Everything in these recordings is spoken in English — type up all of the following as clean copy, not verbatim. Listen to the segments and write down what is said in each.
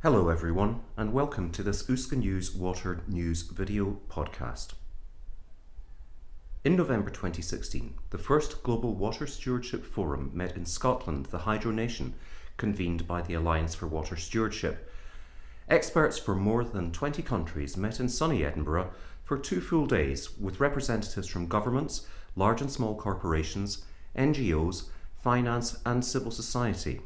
Hello everyone, and welcome to this Uska News Water News video podcast. In November 2016, the first Global Water Stewardship Forum met in Scotland, the Hydro Nation, convened by the Alliance for Water Stewardship. Experts from more than 20 countries met in sunny Edinburgh for 2 full days with representatives from governments, large and small corporations, NGOs, finance and civil society.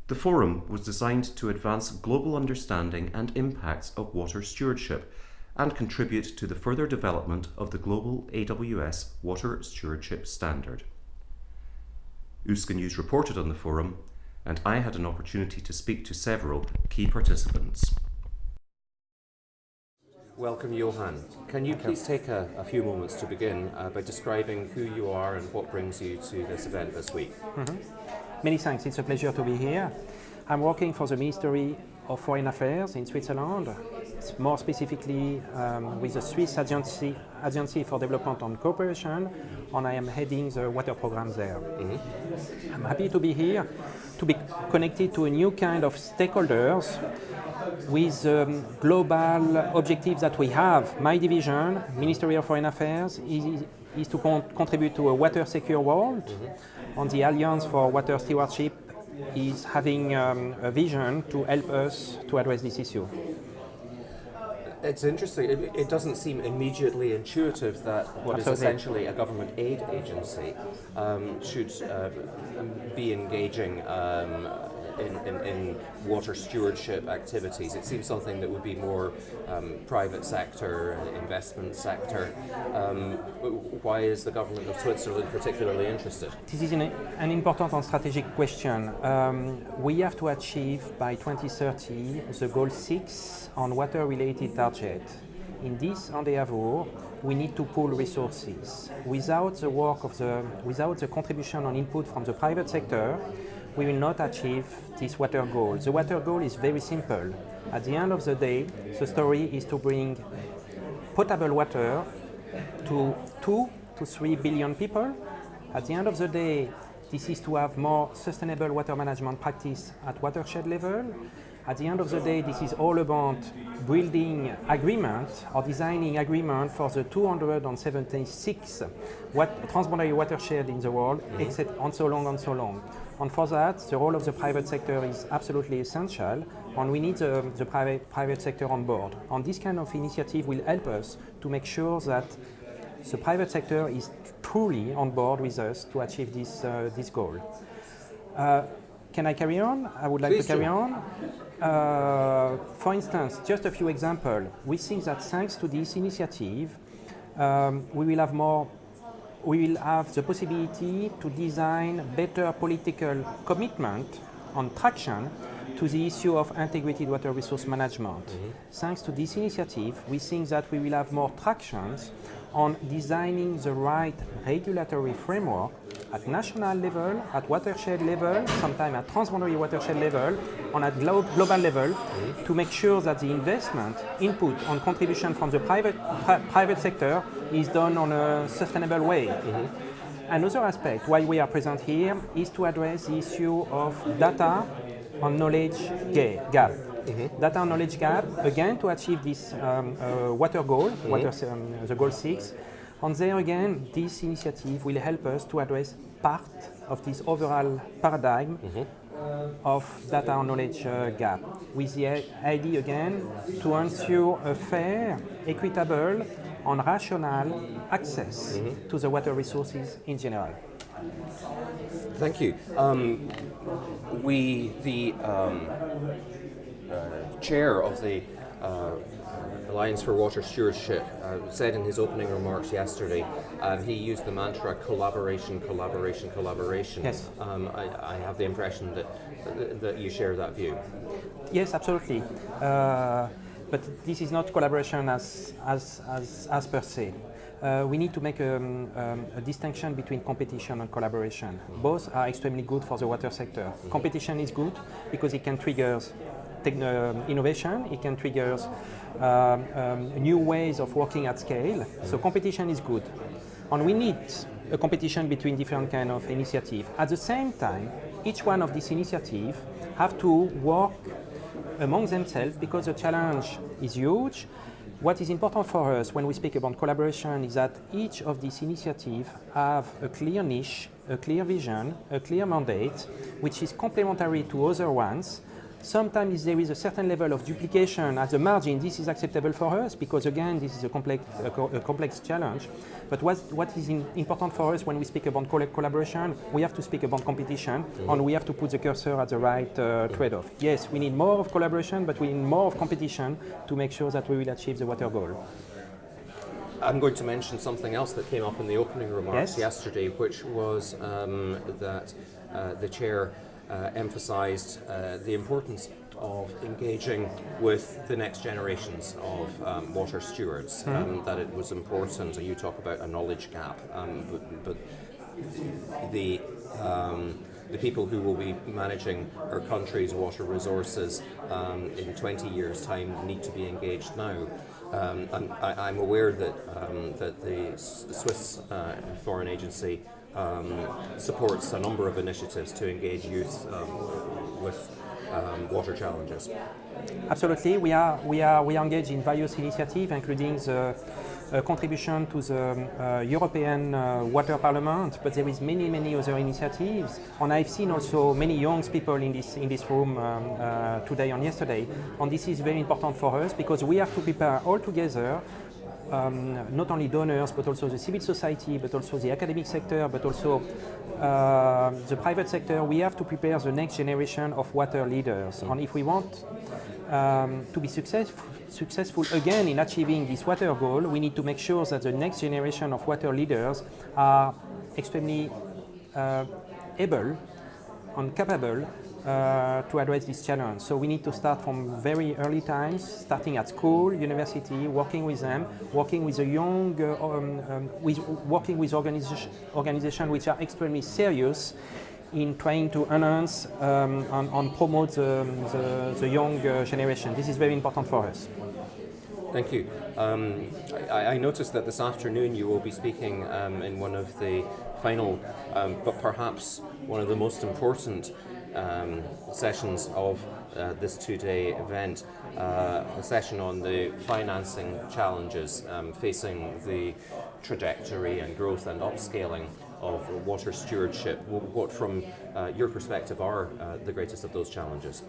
The forum was designed to advance global understanding and impacts of water stewardship and contribute to the further development of the global AWS Water Stewardship Standard. Uska News reported on the forum, and I had an opportunity to speak to several key participants. Welcome, Johan. Can you please take a few moments to begin by describing who you are and what brings you to this event this week? Many thanks, it's a pleasure to be here. I'm working for the Ministry of Foreign Affairs in Switzerland, more specifically with the Swiss Agency for Development and Cooperation, and I am heading the water program there. I'm happy to be here, to be connected to a new kind of stakeholders with global objectives that we have. My division, Ministry of Foreign Affairs, is to contribute to a water secure world. And the Alliance for Water Stewardship is having a vision to help us to address this issue. It's interesting. It doesn't seem immediately intuitive that what is essentially a government aid agency should be engaging in water stewardship activities. It seems something that would be more private sector, investment sector. Why is the government of Switzerland particularly interested? This is an important and strategic question. We have to achieve by 2030 the goal 6 on water-related target. In this endeavor, we need to pool resources. Without the contribution and input from the private sector, we will not achieve this water goal. The water goal is very simple. At the end of the day, the story is to bring potable water to 2 to 3 billion people. At the end of the day, this is to have more sustainable water management practice at watershed level. At the end of the day, this is all about building agreement or designing agreement for the 276 transboundary watershed in the world, except on so long and so long. And for that, the role of the private sector is absolutely essential, and we need the private sector on board. And this kind of initiative will help us to make sure that the private sector is truly on board with us to achieve this goal. Can I carry on? I would like Please to carry do. on. For instance, just a few examples. We think that thanks to this initiative, we will have the possibility to design better political commitment and traction to the issue of integrated water resource management. Thanks to this initiative, we think that we will have more tractions on designing the right regulatory framework at national level, at watershed level, sometimes at transboundary watershed level, and at global level, to make sure that the investment, input, and contribution from the private sector is done on a sustainable way. Another aspect why we are present here is to address the issue of data and knowledge gap. Data and knowledge gap, again, to achieve this water goal, the goal 6. And there again, this initiative will help us to address part of this overall paradigm of data and knowledge gap, with the idea again to ensure a fair, equitable and rational access to the water resources in general. Thank you. The chair of the Alliance for Water Stewardship said in his opening remarks yesterday, he used the mantra collaboration, collaboration, collaboration. Yes. I have the impression that you share that view. Yes, absolutely. But this is not collaboration as per se. We need to make a distinction between competition and collaboration. Both are extremely good for the water sector. Competition is good because it can trigger innovation, it can trigger new ways of working at scale. So competition is good. And we need a competition between different kind of initiatives. At the same time, each one of these initiatives have to work among themselves because the challenge is huge. What is important for us when we speak about collaboration is that each of these initiatives have a clear niche, a clear vision, a clear mandate, which is complementary to other ones. Sometimes there is a certain level of duplication at the margin. This is acceptable for us because, again, this is a complex challenge. But what is important for us when we speak about collaboration, we have to speak about competition, and we have to put the cursor at the right trade-off. Yes, we need more of collaboration, but we need more of competition to make sure that we will achieve the water goal. I'm going to mention something else that came up in the opening remarks yesterday, which was that the chair emphasised the importance of engaging with the next generations of water stewards, that it was important, and you talk about a knowledge gap, but the people who will be managing our country's water resources in 20 years' time need to be engaged now. And I'm aware that the Swiss Foreign Agency supports a number of initiatives to engage youth with water challenges. Absolutely, we are engaged in various initiatives, including the contribution to the European Water Parliament, but there is many other initiatives, and I've seen also many young people in this room today and yesterday, and this is very important for us because we have to prepare all together. Not only donors, but also the civil society, but also the academic sector, but also the private sector. We have to prepare the next generation of water leaders. And if we want to be successful again in achieving this water goal, we need to make sure that the next generation of water leaders are extremely able and capable to address this challenge. So we need to start from very early times, starting at school, university, working with them, working with the young, working with organizations which are extremely serious in trying to enhance and promote the young generation. This is very important for us. Thank you. I noticed that this afternoon you will be speaking in one of the final, but perhaps one of the most important sessions of this two-day event, a session on the financing challenges facing the trajectory and growth and upscaling of water stewardship. What, from your perspective, are the greatest of those challenges?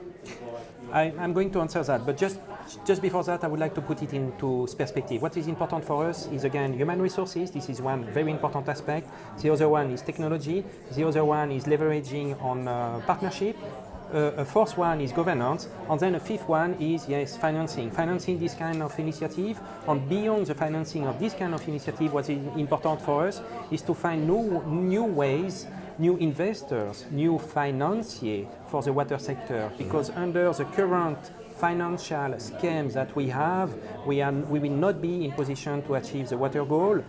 I'm going to answer that, but just before that, I would like to put it into perspective. What is important for us is, again, human resources. This is one very important aspect. The other one is technology. The other one is leveraging on partnership. A fourth one is governance, and then a fifth one is, yes, financing. Financing this kind of initiative, and beyond the financing of this kind of initiative, what is important for us is to find new ways, new investors, new financiers for the water sector, because under the current financial schemes that we have, we will not be in position to achieve the water goal.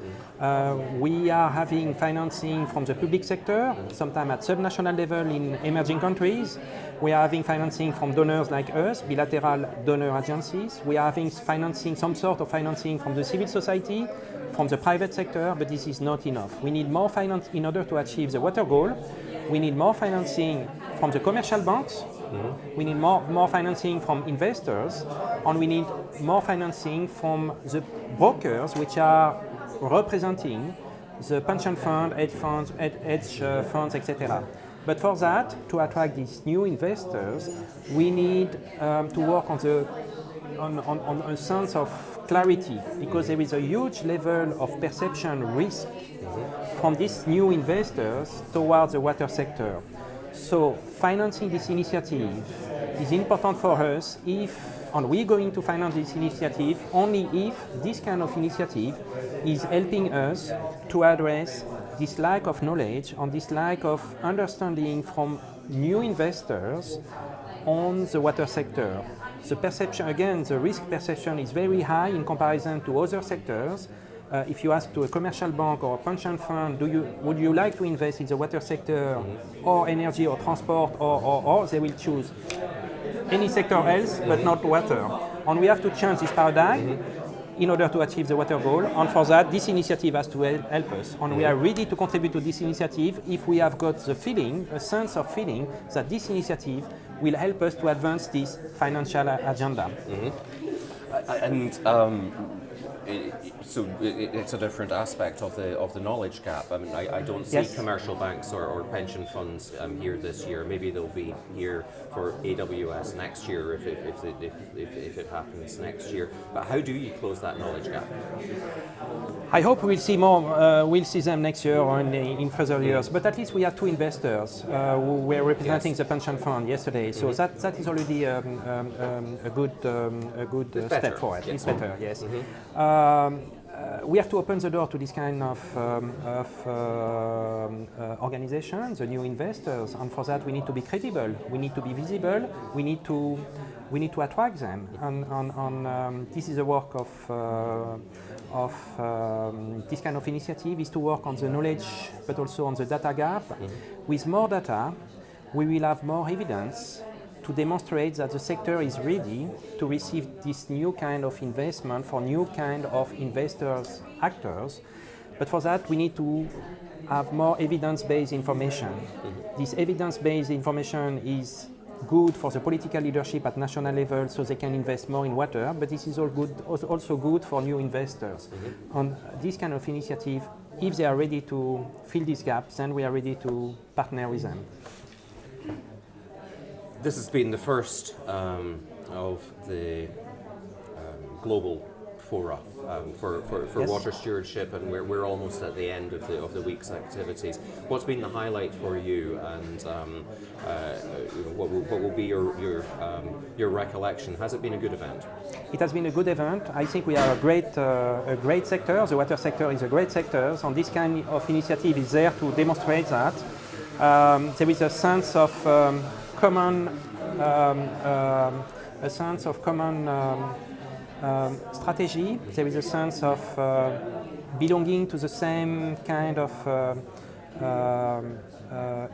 We are having financing from the public sector, sometimes at subnational level in emerging countries. We are having financing from donors like us, bilateral donor agencies. We are having financing, some sort of financing from the civil society, from the private sector, but this is not enough. We need more finance in order to achieve the water goal. We need more financing from the commercial banks. We need more financing from investors, and we need more financing from the brokers which are representing the pension fund, hedge funds, etc. But for that, to attract these new investors, we need to work on a sense of clarity, because there is a huge level of perception risk from these new investors towards the water sector. So financing this initiative is important for us and we're going to finance this initiative only if this kind of initiative is helping us to address this lack of knowledge and this lack of understanding from new investors on the water sector. The perception, again, the risk perception is very high in comparison to other sectors. If you ask to a commercial bank or a pension fund, would you like to invest in the water sector or energy or transport, or they will choose any sector else but not water. And we have to change this paradigm. in order to achieve the water goal. And for that, this initiative has to help us. And we are ready to contribute to this initiative if we have got the feeling, a sense of feeling, that this initiative will help us to advance this financial agenda. And so it's a different aspect of the knowledge gap. I mean, I don't see commercial banks or pension funds here this year. Maybe they'll be here for AWS next year if it happens next year. But how do you close that knowledge gap? I hope we'll see more. We'll see them next year or in further years. But at least we have two investors who were representing the pension fund yesterday. So that is already a good step forward. It's better, yes. We have to open the door to this kind of organizations, the new investors, and for that we need to be credible. We need to be visible. We need to attract them, and this is the work of this kind of initiative, is to work on the knowledge but also on the data gap. With more data, we will have more evidence to demonstrate that the sector is ready to receive this new kind of investment for new kind of investors, actors. But for that, we need to have more evidence-based information. This evidence-based information is good for the political leadership at national level, so they can invest more in water, but this is also good for new investors. On this kind of initiative, if they are ready to fill these gaps, then we are ready to partner with them. This has been the first of the global fora for water stewardship, and we're almost at the end of the week's activities. What's been the highlight for you, and what will be your recollection? Has it been a good event? It has been a good event. I think we are a great sector. The water sector is a great sector, and this kind of initiative is there to demonstrate that. There is a sense of common strategy. There is a sense of belonging to the same kind of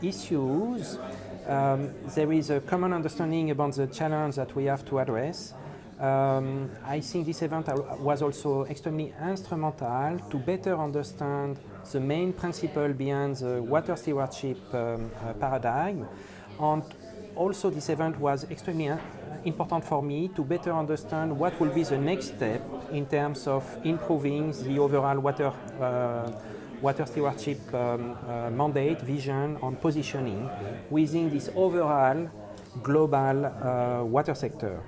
issues. There is a common understanding about the challenge that we have to address. I think this event was also extremely instrumental to better understand the main principle behind the water stewardship paradigm. And also this event was extremely important for me to better understand what will be the next step in terms of improving the overall water stewardship mandate, vision and positioning within this overall global water sector.